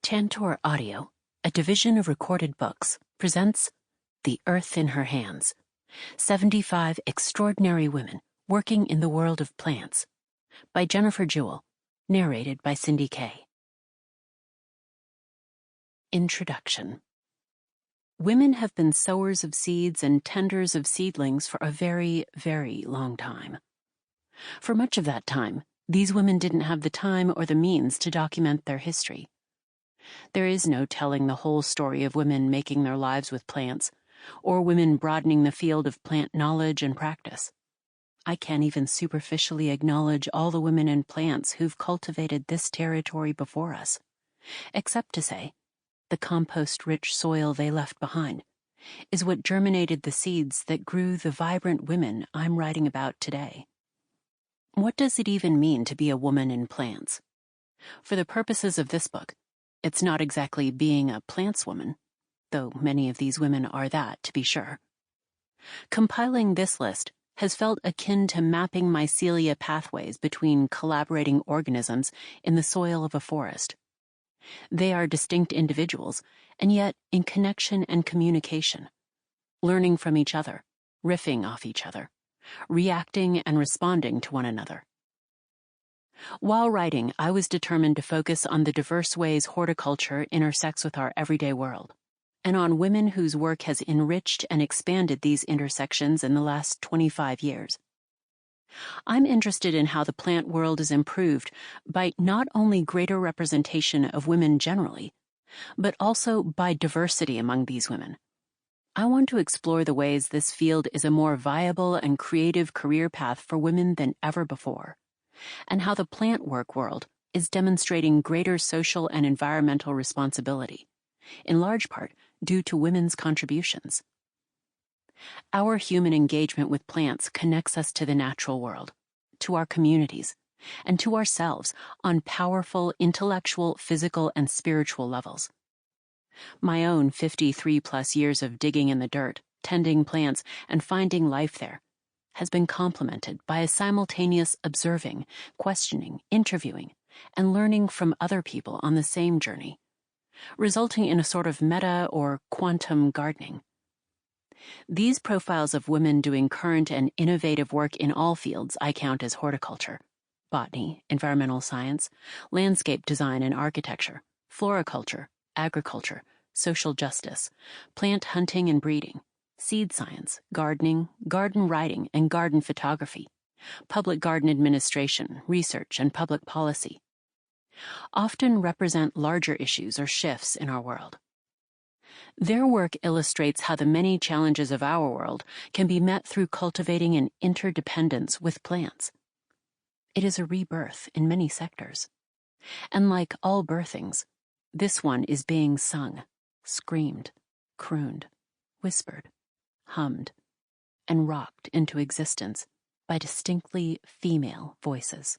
Tantor Audio, a division of recorded books, presents The Earth in Her Hands, 75 Extraordinary Women Working in the World of Plants, by Jennifer Jewell, narrated by Cindy Kay. Introduction. Women have been sowers of seeds and tenders of seedlings for a very, very long time. For much of that time, these women didn't have the time or the means to document their history. There is no telling the whole story of women making their lives with plants, or women broadening the field of plant knowledge and practice. I can't even superficially acknowledge all the women and plants who've cultivated this territory before us, except to say, the compost-rich soil they left behind is what germinated the seeds that grew the vibrant women I'm writing about today. What does it even mean to be a woman in plants? For the purposes of this book, it's not exactly being a plantswoman, though many of these women are that, to be sure. Compiling this list has felt akin to mapping mycelia pathways between collaborating organisms in the soil of a forest. They are distinct individuals, and yet in connection and communication, learning from each other, riffing off each other, reacting and responding to one another. While writing, I was determined to focus on the diverse ways horticulture intersects with our everyday world, and on women whose work has enriched and expanded these intersections in the last 25 years. I'm interested in how the plant world is improved by not only greater representation of women generally, but also by diversity among these women. I want to explore the ways this field is a more viable and creative career path for women than ever before, and how the plant work world is demonstrating greater social and environmental responsibility, in large part due to women's contributions. Our human engagement with plants connects us to the natural world, to our communities, and to ourselves on powerful intellectual, physical, and spiritual levels. My own 53-plus years of digging in the dirt, tending plants, and finding life there has been complemented by a simultaneous observing, questioning, interviewing, and learning from other people on the same journey, resulting in a sort of meta or quantum gardening. These profiles of women doing current and innovative work in all fields I count as horticulture, botany, environmental science, landscape design and architecture, floriculture, agriculture, social justice, plant hunting and breeding, seed science, gardening, garden writing and garden photography, public garden administration, research, and public policy, often represent larger issues or shifts in our world. Their work illustrates how the many challenges of our world can be met through cultivating an interdependence with plants. It is a rebirth in many sectors. And like all birthings, this one is being sung, screamed, crooned, whispered, hummed, and rocked into existence by distinctly female voices.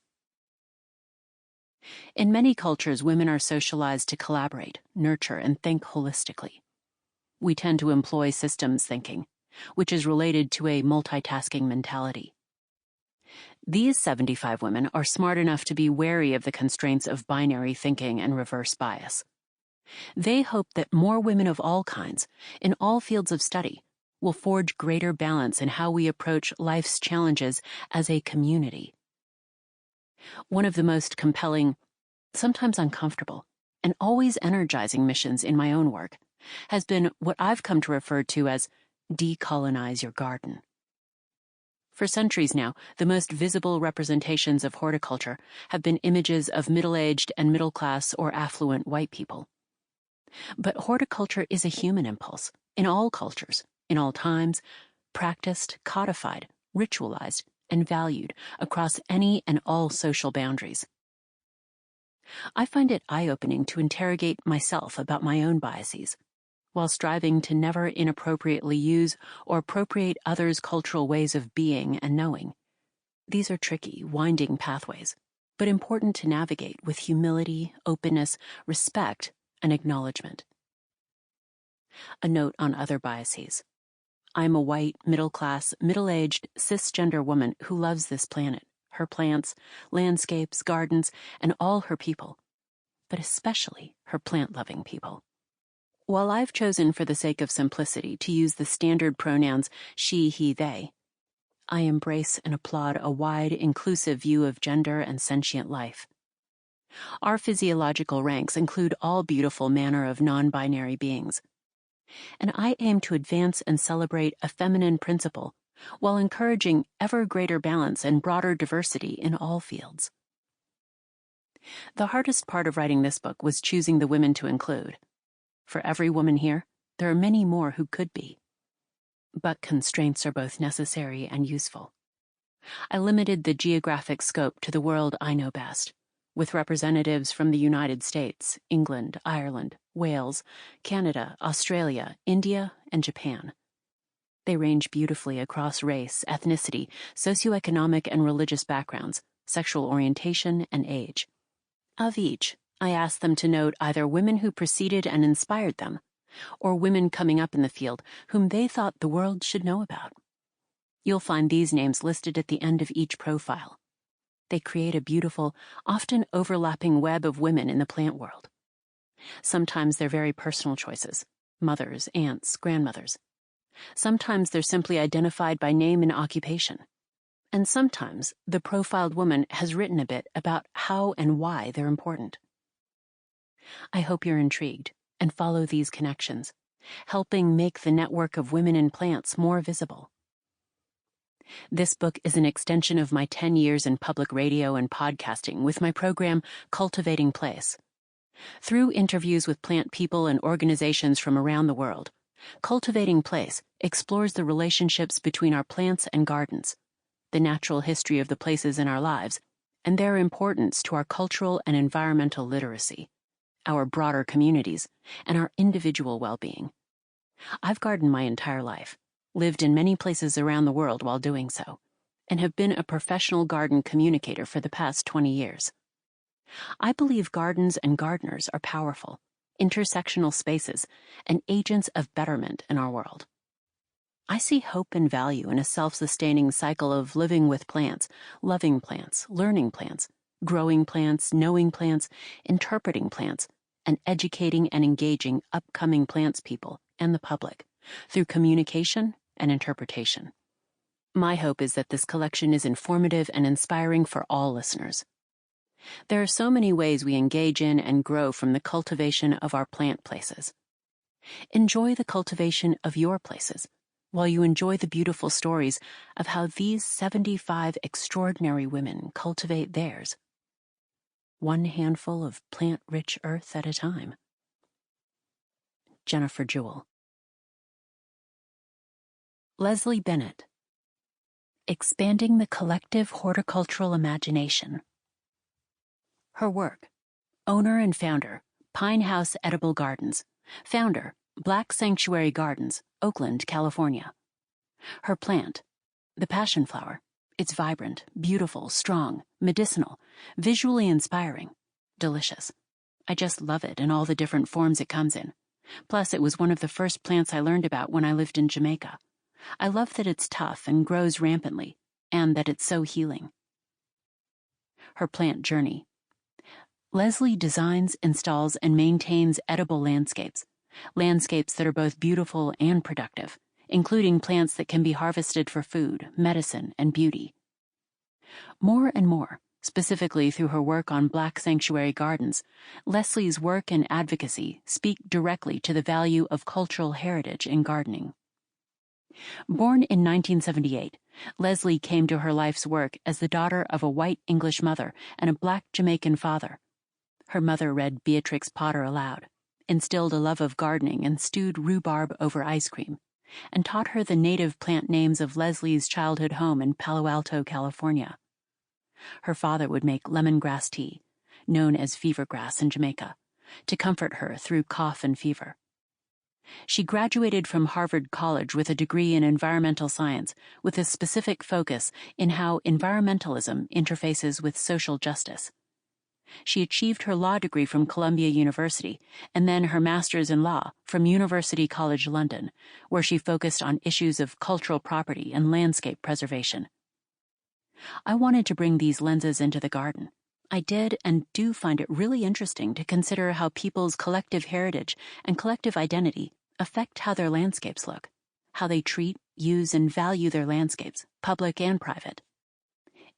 In many cultures, women are socialized to collaborate, nurture, and think holistically. We tend to employ systems thinking, which is related to a multitasking mentality. These 75 women are smart enough to be wary of the constraints of binary thinking and reverse bias. They hope that more women of all kinds, in all fields of study, will forge greater balance in how we approach life's challenges as a community. One of the most compelling, sometimes uncomfortable, and always energizing missions in my own work has been what I've come to refer to as decolonize your garden. For centuries now, the most visible representations of horticulture have been images of middle-aged and middle-class or affluent white people. But horticulture is a human impulse, in all cultures, in all times, practiced, codified, ritualized, and valued across any and all social boundaries. I find it eye-opening to interrogate myself about my own biases, while striving to never inappropriately use or appropriate others' cultural ways of being and knowing. These are tricky, winding pathways, but important to navigate with humility, openness, respect, and acknowledgement. A note on other biases. I'm a white, middle-class, middle-aged, cisgender woman who loves this planet, her plants, landscapes, gardens, and all her people. but especially her plant-loving people. While I've chosen for the sake of simplicity to use the standard pronouns she, he, they, I embrace and applaud a wide, inclusive view of gender and sentient life. Our physiological ranks include all beautiful manner of non-binary beings, and I aim to advance and celebrate a feminine principle while encouraging ever greater balance and broader diversity in all fields. The hardest part of writing this book was choosing the women to include. For every woman here, there are many more who could be. But constraints are both necessary and useful. I limited the geographic scope to the world I know best, with representatives from the United States, England, Ireland, Wales, Canada, Australia, India, and Japan. They range beautifully across race, ethnicity, socioeconomic and religious backgrounds, sexual orientation, and age. Of each, I asked them to note either women who preceded and inspired them, or women coming up in the field whom they thought the world should know about. You'll find these names listed at the end of each profile. They create a beautiful, often overlapping web of women in the plant world. Sometimes they're very personal choices, mothers, aunts, grandmothers. Sometimes they're simply identified by name and occupation. And sometimes the profiled woman has written a bit about how and why they're important. I hope you're intrigued and follow these connections, helping make the network of women in plants more visible. This book is an extension of my 10 years in public radio and podcasting with my program Cultivating Place. Through interviews with plant people and organizations from around the world, Cultivating Place explores the relationships between our plants and gardens, the natural history of the places in our lives, and their importance to our cultural and environmental literacy, our broader communities, and our individual well-being. I've gardened my entire life, lived in many places around the world while doing so, and have been a professional garden communicator for the past 20 years. I believe gardens and gardeners are powerful, intersectional spaces, and agents of betterment in our world. I see hope and value in a self-sustaining cycle of living with plants, loving plants, learning plants, growing plants, knowing plants, interpreting plants, and educating and engaging upcoming plants people and the public through communication and interpretation. My hope is that this collection is informative and inspiring for all listeners. There are so many ways we engage in and grow from the cultivation of our plant places. Enjoy the cultivation of your places, while you enjoy the beautiful stories of how these 75 extraordinary women cultivate theirs. One handful of plant-rich earth at a time. Jennifer Jewell. Leslie Bennett. Expanding the collective horticultural imagination. Her work: owner and founder, Pine House Edible Gardens, founder, Black Sanctuary Gardens, Oakland, California. Her plant: the passion flower. It's vibrant, beautiful, strong, medicinal, visually inspiring, delicious. I just love it in all the different forms it comes in. Plus, it was one of the first plants I learned about when I lived in Jamaica. I love that it's tough and grows rampantly, and that it's so healing. Her plant journey: Leslie designs, installs, and maintains edible landscapes that are both beautiful and productive, including plants that can be harvested for food, medicine, and beauty. More and more, specifically through her work on Black Sanctuary Gardens, Leslie's work and advocacy speak directly to the value of cultural heritage in gardening. Born in 1978, Leslie came to her life's work as the daughter of a white English mother and a Black Jamaican father. Her mother read Beatrix Potter aloud, instilled a love of gardening and stewed rhubarb over ice cream, and taught her the native plant names of Leslie's childhood home in Palo Alto, California. Her father would make lemongrass tea, known as fever grass in Jamaica, to comfort her through cough and fever. She graduated from Harvard College with a degree in environmental science, with a specific focus in how environmentalism interfaces with social justice. She achieved her law degree from Columbia University and then her master's in law from University College London, where she focused on issues of cultural property and landscape preservation. I wanted to bring these lenses into the garden, I did and do find it really interesting to consider how people's collective heritage and collective identity affect how their landscapes look, how they treat, use, and value their landscapes, public and private.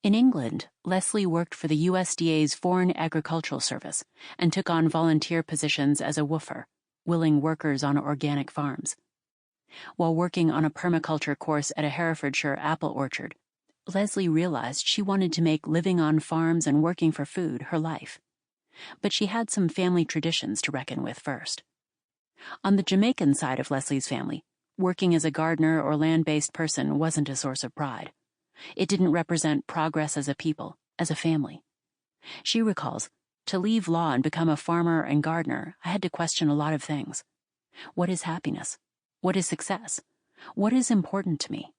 In England, Leslie worked for the USDA's Foreign Agricultural Service and took on volunteer positions as a woofer, willing workers on organic farms. While working on a permaculture course at a Herefordshire apple orchard, Leslie realized she wanted to make living on farms and working for food her life. But she had some family traditions to reckon with first. On the Jamaican side of Leslie's family, working as a gardener or land-based person wasn't a source of pride. It didn't represent progress as a people, as a family. She recalls, to leave law and become a farmer and gardener, I had to question a lot of things. What is happiness? What is success? What is important to me?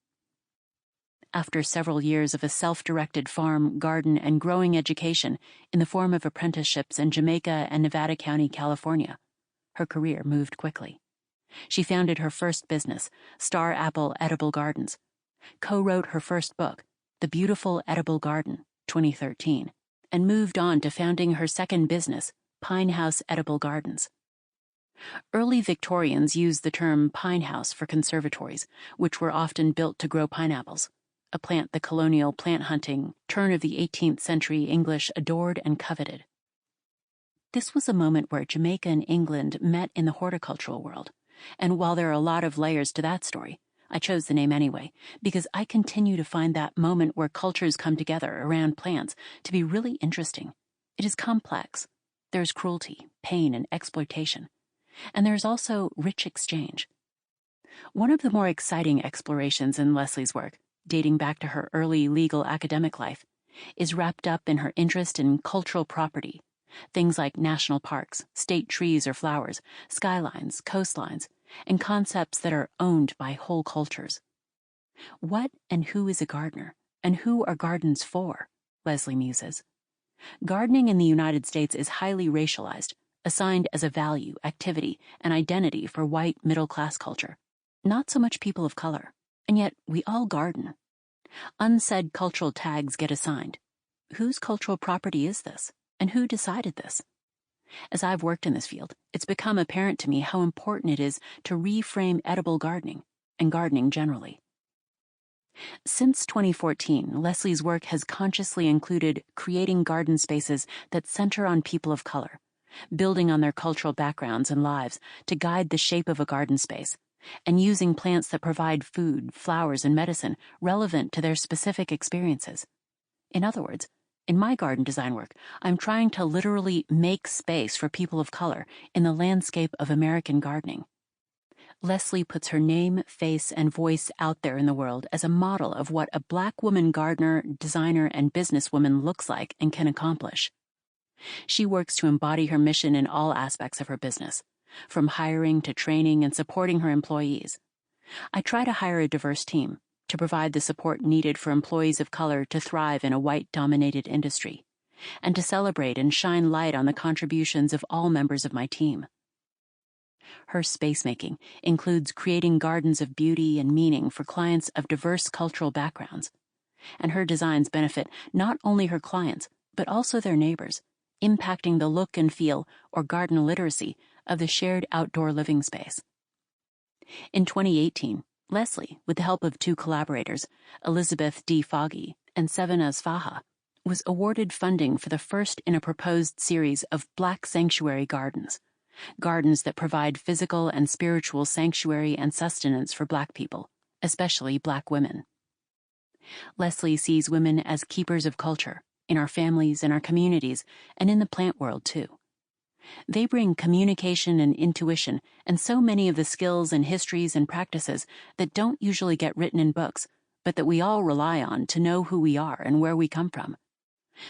After several years of a self-directed farm, garden, and growing education in the form of apprenticeships in Jamaica and Nevada County, California, her career moved quickly. She founded her first business, Star Apple Edible Gardens, co-wrote her first book, The Beautiful Edible Garden, 2013, and moved on to founding her second business, Pine House Edible Gardens. Early Victorians used the term pine house for conservatories, which were often built to grow pineapples, a plant the colonial plant hunting turn of the 18th century English adored and coveted. This was a moment where Jamaica and England met in the horticultural world, and while there are a lot of layers to that story, I chose the name anyway, because I continue to find that moment where cultures come together around plants to be really interesting. It is complex. There's cruelty, pain, and exploitation. And there's also rich exchange. One of the more exciting explorations in Leslie's work, dating back to her early legal academic life, is wrapped up in her interest in cultural property, things like national parks, state trees or flowers, skylines, coastlines, and concepts that are owned by whole cultures. What and who is a gardener, and who are gardens for? Leslie muses. Gardening in the United States is highly racialized, assigned as a value, activity, and identity for white middle-class culture, not so much people of color. And yet, we all garden. Unsaid cultural tags get assigned. Whose cultural property is this? And who decided this? As I've worked in this field, it's become apparent to me how important it is to reframe edible gardening, and gardening generally. Since 2014, Leslie's work has consciously included creating garden spaces that center on people of color, building on their cultural backgrounds and lives to guide the shape of a garden space, and using plants that provide food, flowers, and medicine relevant to their specific experiences. In other words, in my garden design work, I'm trying to literally make space for people of color in the landscape of American gardening. Leslie puts her name, face, and voice out there in the world as a model of what a Black woman gardener, designer, and businesswoman looks like and can accomplish. She works to embody her mission in all aspects of her business, from hiring to training and supporting her employees. I try to hire a diverse team to provide the support needed for employees of color to thrive in a white-dominated industry, and to celebrate and shine light on the contributions of all members of my team. Her spacemaking includes creating gardens of beauty and meaning for clients of diverse cultural backgrounds, and her designs benefit not only her clients, but also their neighbors, impacting the look and feel, or garden literacy, of the shared outdoor living space. In 2018, Leslie, with the help of two collaborators, Elizabeth D. Foggy and Sevena Sfaha, was awarded funding for the first in a proposed series of Black Sanctuary Gardens, gardens that provide physical and spiritual sanctuary and sustenance for Black people, especially Black women. Leslie sees women as keepers of culture, in our families, in our communities, and in the plant world too. They bring communication and intuition and so many of the skills and histories and practices that don't usually get written in books, but that we all rely on to know who we are and where we come from.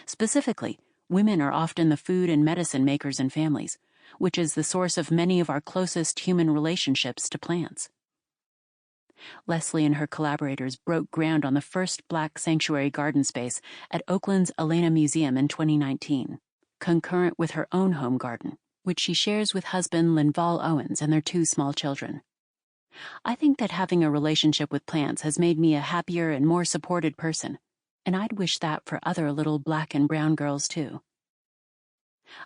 Specifically, women are often the food and medicine makers in families, which is the source of many of our closest human relationships to plants. Leslie and her collaborators broke ground on the first Black sanctuary garden space at Oakland's Elena Museum in 2019. Concurrent with her own home garden, which she shares with husband Linval Owens and their two small children. I think that having a relationship with plants has made me a happier and more supported person, and I'd wish that for other little Black and brown girls too.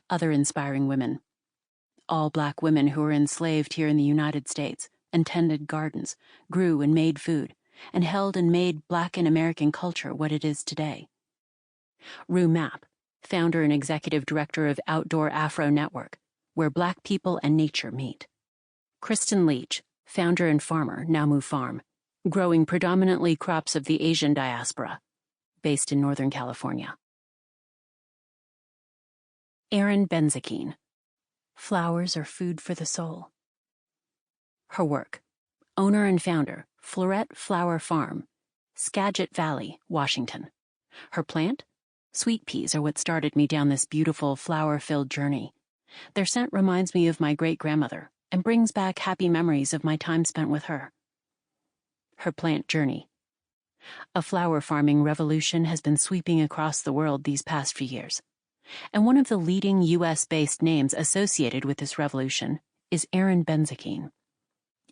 Other inspiring women. All Black women who were enslaved here in the United States and tended gardens, grew and made food, and held and made Black and American culture what it is today. Rue Mapp, founder and executive director of Outdoor Afro Network, where Black people and nature meet. Kristen Leach, founder and farmer, Now Move Farm, growing predominantly crops of the Asian diaspora, based in Northern California. Erin Benzakein, Flowers are Food for the Soul. Her work, owner and founder, Floret Flower Farm, Skagit Valley, Washington. Her plant? Sweet peas are what started me down this beautiful flower-filled journey. Their scent reminds me of my great-grandmother and brings back happy memories of my time spent with her. Her plant journey. A flower farming revolution has been sweeping across the world these past few years, and one of the leading U.S.-based names associated with this revolution is Erin Benzakein.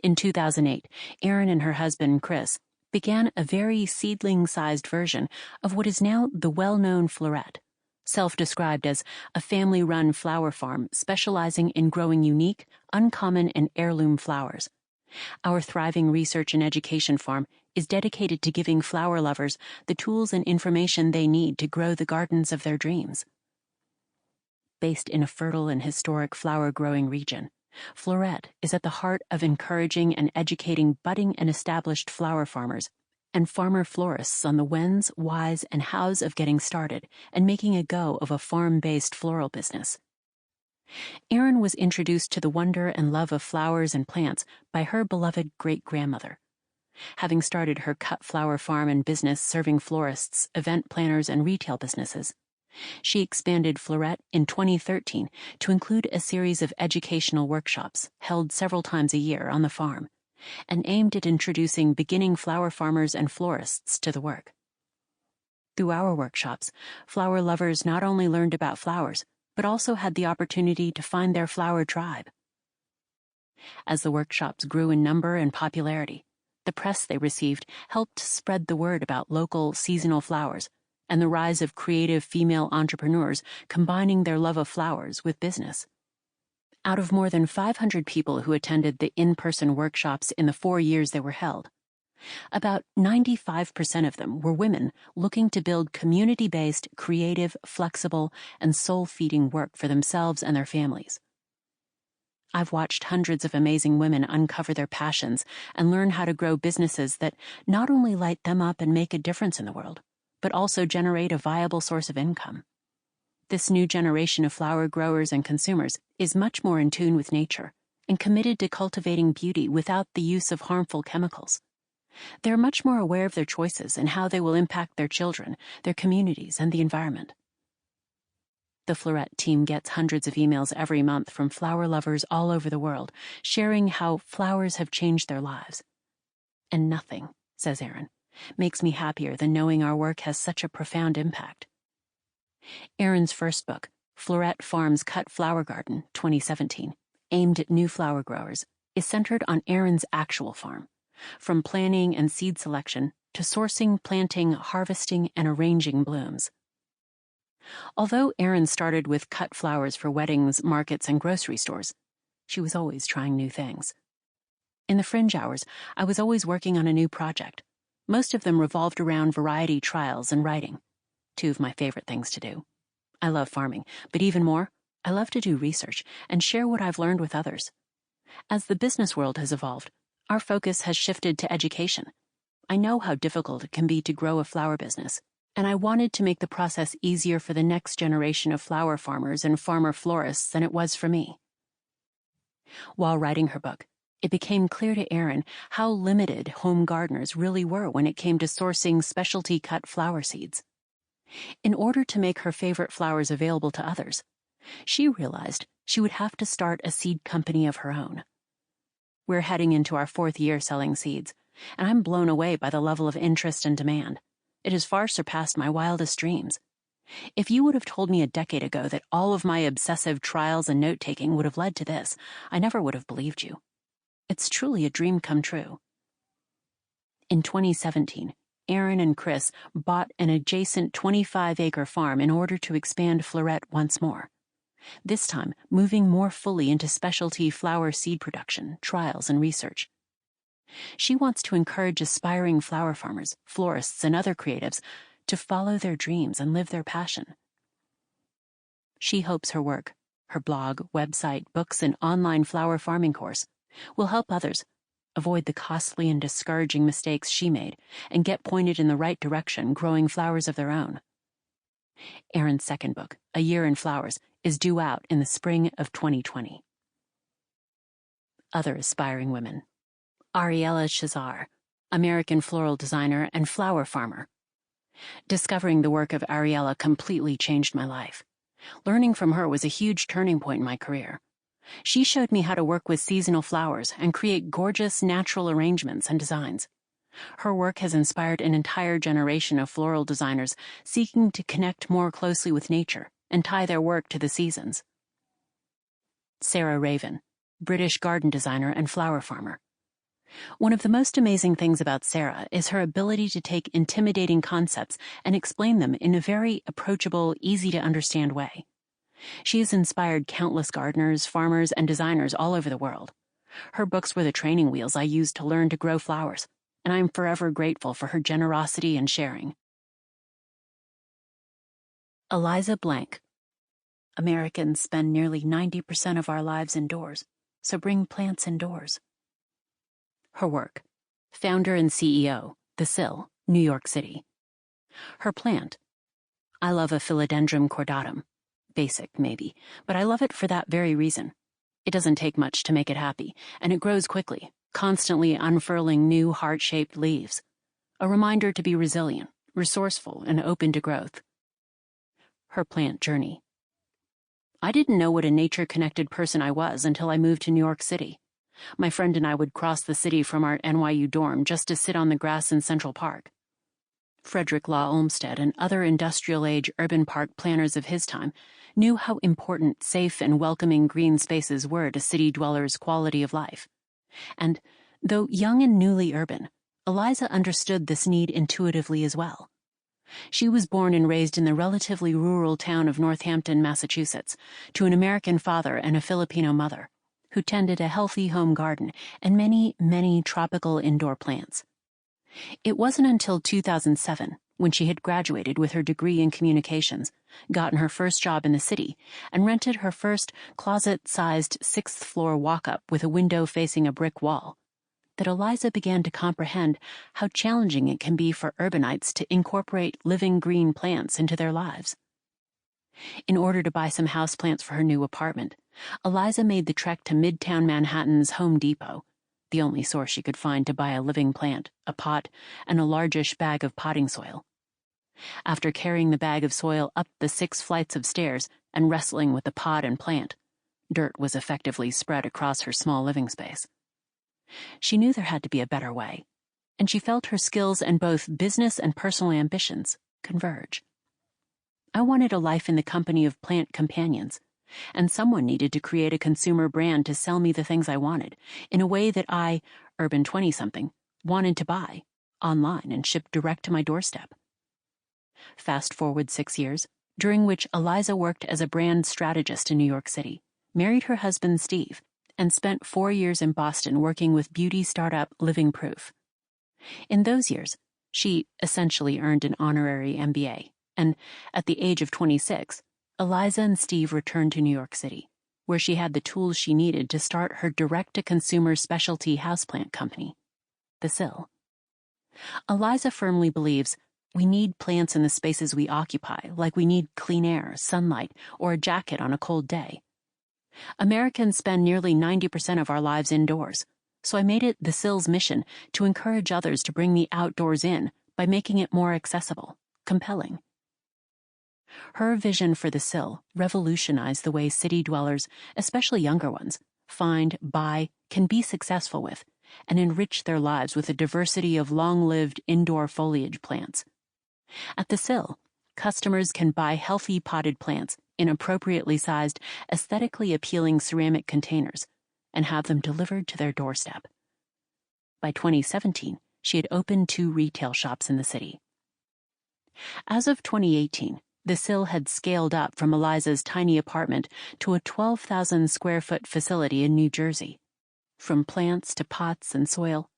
In 2008, Erin and her husband, Chris, began a very seedling-sized version of what is now the well-known Floret, self-described as a family-run flower farm specializing in growing unique, uncommon, and heirloom flowers. Our thriving research and education farm is dedicated to giving flower lovers the tools and information they need to grow the gardens of their dreams. Based in a fertile and historic flower-growing region, Floret is at the heart of encouraging and educating budding and established flower farmers and farmer florists on the whens, whys, and hows of getting started and making a go of a farm-based floral business. Erin was introduced to the wonder and love of flowers and plants by her beloved great-grandmother. Having started her cut flower farm and business serving florists, event planners, and retail businesses, she expanded Floret in 2013 to include a series of educational workshops held several times a year on the farm, and aimed at introducing beginning flower farmers and florists to the work. Through our workshops, flower lovers not only learned about flowers, but also had the opportunity to find their flower tribe. As the workshops grew in number and popularity, the press they received helped spread the word about local, seasonal flowers and the rise of creative female entrepreneurs combining their love of flowers with business. Out of more than 500 people who attended the in-person workshops in the 4 years they were held, about 95% of them were women looking to build community-based, creative, flexible, and soul-feeding work for themselves and their families. I've watched hundreds of amazing women uncover their passions and learn how to grow businesses that not only light them up and make a difference in the world, but also generate a viable source of income. This new generation of flower growers and consumers is much more in tune with nature and committed to cultivating beauty without the use of harmful chemicals. They're much more aware of their choices and how they will impact their children, their communities, and the environment. The Floret team gets hundreds of emails every month from flower lovers all over the world, sharing how flowers have changed their lives. And nothing, says Erin, makes me happier than knowing our work has such a profound impact. Erin's first book, Floret Farm's Cut Flower Garden, 2017, aimed at new flower growers, is centered on Erin's actual farm, from planning and seed selection to sourcing, planting, harvesting, and arranging blooms. Although Erin started with cut flowers for weddings, markets, and grocery stores, she was always trying new things. In the fringe hours, I was always working on a new project. Most of them revolved around variety trials and writing, two of my favorite things to do. I love farming, but even more, I love to do research and share what I've learned with others. As the business world has evolved, our focus has shifted to education. I know how difficult it can be to grow a flower business, and I wanted to make the process easier for the next generation of flower farmers and farmer florists than it was for me. While writing her book, it became clear to Erin how limited home gardeners really were when it came to sourcing specialty cut flower seeds. In order to make her favorite flowers available to others, she realized she would have to start a seed company of her own. We're heading into our 4th year selling seeds, and I'm blown away by the level of interest and demand. It has far surpassed my wildest dreams. If you would have told me a decade ago that all of my obsessive trials and note-taking would have led to this, I never would have believed you. It's truly a dream come true. In 2017, Erin and Chris bought an adjacent 25-acre farm in order to expand Floret once more. this time moving more fully into specialty flower seed production, trials, and research. She wants to encourage aspiring flower farmers, florists, and other creatives to follow their dreams and live their passion. She hopes her work, her blog, website, books, and online flower farming course will help others avoid the costly and discouraging mistakes she made and get pointed in the right direction growing flowers of their own. Erin's second book, A Year in Flowers, is due out in the spring of 2020. Other aspiring women. Ariella Chezar, American floral designer and flower farmer. Discovering the work of Ariella completely changed my life. Learning from her was a huge turning point in my career. She showed me how to work with seasonal flowers and create gorgeous natural arrangements and designs. Her work has inspired an entire generation of floral designers seeking to connect more closely with nature and tie their work to the seasons. Sarah Raven, British garden designer and flower farmer. One of the most amazing things about Sarah is her ability to take intimidating concepts and explain them in a very approachable, easy-to-understand way. She has inspired countless gardeners, farmers, and designers all over the world. Her books were the training wheels I used to learn to grow flowers, and I am forever grateful for her generosity and sharing. Eliza Blank. Americans spend nearly 90% of our lives indoors, so bring plants indoors. Her work. Founder and CEO, The Sill, New York City. Her plant. I love a philodendron cordatum. Basic, maybe, but I love it for that very reason. It doesn't take much to make it happy, and it grows quickly, constantly unfurling new heart-shaped leaves. A reminder to be resilient, resourceful, and open to growth. Her plant journey. I didn't know what a nature-connected person I was until I moved to New York City. My friend and I would cross the city from our NYU dorm just to sit on the grass in Central Park. Frederick Law Olmsted and other industrial-age urban park planners of his time knew how important safe and welcoming green spaces were to city dwellers' quality of life. And, though young and newly urban, Eliza understood this need intuitively as well. She was born and raised in the relatively rural town of Northampton, Massachusetts, to an American father and a Filipino mother, who tended a healthy home garden and many, many tropical indoor plants. It wasn't until 2007, when she had graduated with her degree in communications, gotten her first job in the city, and rented her first closet-sized sixth-floor walk-up with a window facing a brick wall, that Eliza began to comprehend how challenging it can be for urbanites to incorporate living green plants into their lives. In order to buy some houseplants for her new apartment, Eliza made the trek to Midtown Manhattan's Home Depot, the only source she could find to buy a living plant, a pot, and a largish bag of potting soil. After carrying the bag of soil up the 6 flights of stairs and wrestling with the pot and plant, dirt was effectively spread across her small living space. She knew there had to be a better way, and she felt her skills and both business and personal ambitions converge. I wanted a life in the company of plant companions, and someone needed to create a consumer brand to sell me the things I wanted, in a way that I, urban 20-something, wanted to buy, online and shipped direct to my doorstep. Fast forward 6 years, during which Eliza worked as a brand strategist in New York City, married her husband Steve, and spent 4 years in Boston working with beauty startup Living Proof. In those years, she essentially earned an honorary MBA, and at the age of 26, Eliza and Steve returned to New York City, where she had the tools she needed to start her direct-to-consumer specialty houseplant company, The Sill. Eliza firmly believes we need plants in the spaces we occupy, like we need clean air, sunlight, or a jacket on a cold day. Americans spend nearly 90% of our lives indoors, so I made it The Sill's mission to encourage others to bring the outdoors in by making it more accessible, compelling. Her vision for The Sill revolutionized the way city dwellers, especially younger ones, find, buy, can be successful with, and enrich their lives with a diversity of long-lived indoor foliage plants. At The Sill, customers can buy healthy potted plants in appropriately sized, aesthetically appealing ceramic containers and have them delivered to their doorstep. By 2017, she had opened 2 retail shops in the city. As of 2018, The Sill had scaled up from Eliza's tiny apartment to a 12,000 square foot facility in New Jersey. From plants to pots and soil,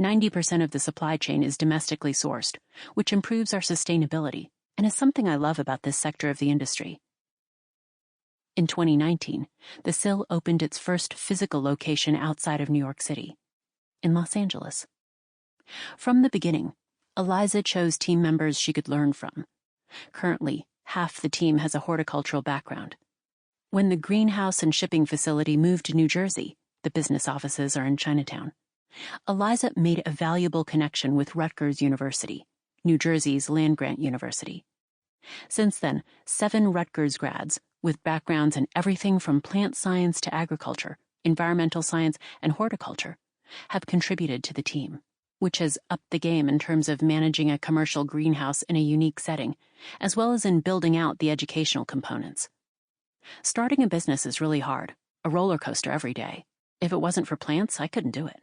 90% of the supply chain is domestically sourced, which improves our sustainability and is something I love about this sector of the industry. In 2019, the Sill opened its first physical location outside of New York City, in Los Angeles. From the beginning, Eliza chose team members she could learn from. Currently, half the team has a horticultural background. When the greenhouse and shipping facility moved to New Jersey, the business offices are in Chinatown, Eliza made a valuable connection with Rutgers University, New Jersey's land-grant university. Since then, 7 Rutgers grads, with backgrounds in everything from plant science to agriculture, environmental science, and horticulture, have contributed to the team, which has upped the game in terms of managing a commercial greenhouse in a unique setting, as well as in building out the educational components. Starting a business is really hard, a roller coaster every day. If it wasn't for plants, I couldn't do it.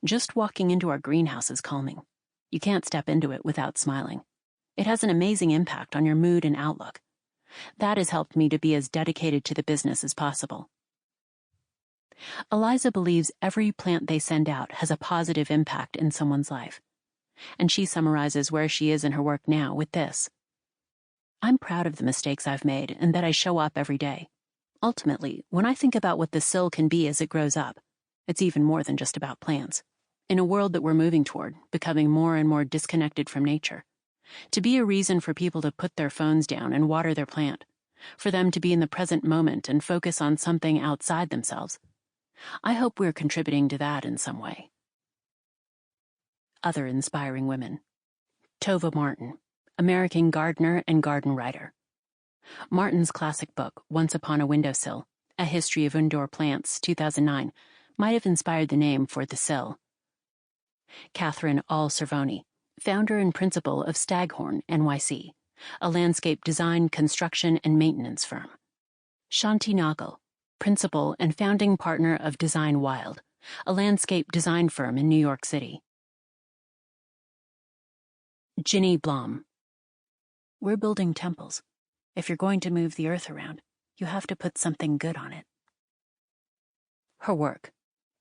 Just walking into our greenhouse is calming. You can't step into it without smiling. It has an amazing impact on your mood and outlook. That has helped me to be as dedicated to the business as possible. Eliza believes every plant they send out has a positive impact in someone's life. And she summarizes where she is in her work now with this: I'm proud of the mistakes I've made and that I show up every day. Ultimately, when I think about what the Sill can be as it grows up, it's even more than just about plants. In a world that we're moving toward, becoming more and more disconnected from nature, to be a reason for people to put their phones down and water their plant, for them to be in the present moment and focus on something outside themselves. I hope we're contributing to that in some way. Other inspiring women. Tova Martin, American gardener and garden writer. Martin's classic book, Once Upon a Windowsill, A History of Indoor Plants, 2009, might have inspired the name for the Sill. Catherine All-Cervoni, founder and principal of Staghorn, NYC, a landscape design, construction, and maintenance firm. Shanti Nagal, principal and founding partner of Design Wild, a landscape design firm in New York City. Ginny Blom. We're building temples. If you're going to move the earth around, you have to put something good on it. Her work.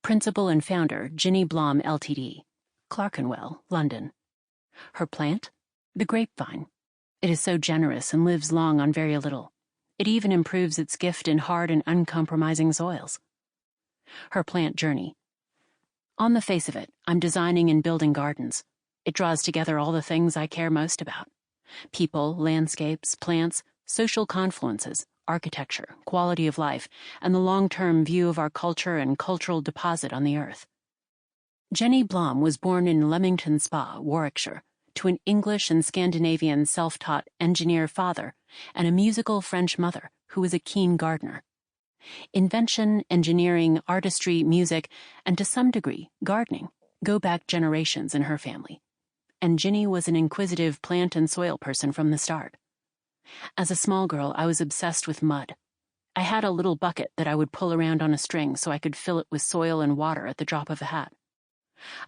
Principal and founder, Ginny Blom Ltd., Clerkenwell, London. Her plant? The grapevine. It is so generous and lives long on very little. It even improves its gift in hard and uncompromising soils. Her plant journey. On the face of it, I'm designing and building gardens. It draws together all the things I care most about: people, landscapes, plants, social confluences, architecture, quality of life, and the long-term view of our culture and cultural deposit on the earth. Jenny Blom was born in Leamington Spa, Warwickshire, to an English and Scandinavian self-taught engineer father and a musical French mother who was a keen gardener. Invention, engineering, artistry, music, and to some degree, gardening, go back generations in her family. And Ginny was an inquisitive plant and soil person from the start. As a small girl, I was obsessed with mud. I had a little bucket that I would pull around on a string so I could fill it with soil and water at the drop of a hat.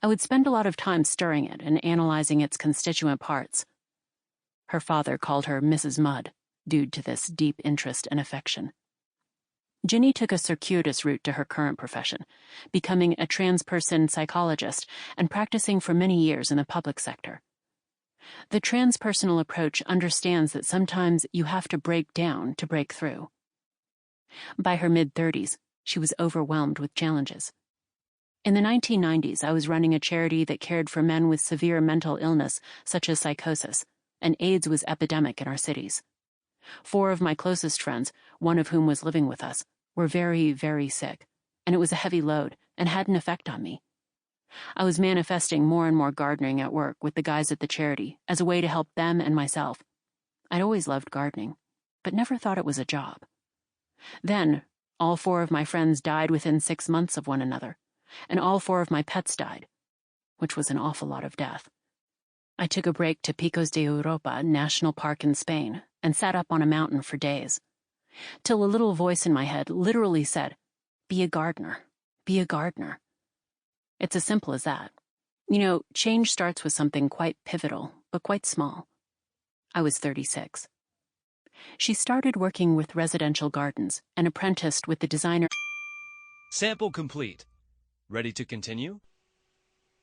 I would spend a lot of time stirring it and analyzing its constituent parts. Her father called her Mrs. Mud, due to this deep interest and affection. Ginny took a circuitous route to her current profession, becoming a transperson psychologist and practicing for many years in the public sector. The transpersonal approach understands that sometimes you have to break down to break through. By her mid-30s, she was overwhelmed with challenges. In the 1990s, I was running a charity that cared for men with severe mental illness, such as psychosis, and AIDS was epidemic in our cities. 4 of my closest friends, one of whom was living with us, were very, very sick, and it was a heavy load and had an effect on me. I was manifesting more and more gardening at work with the guys at the charity as a way to help them and myself. I'd always loved gardening, but never thought it was a job. Then, all 4 of my friends died within 6 months of one another, and all 4 of my pets died, which was an awful lot of death. I took a break to Picos de Europa National Park in Spain and sat up on a mountain for days, till a little voice in my head literally said, "Be a gardener, be a gardener." It's as simple as that. You know, change starts with something quite pivotal, but quite small. I was 36. She started working with residential gardens and apprenticed with the designer. Sample complete. Ready to continue?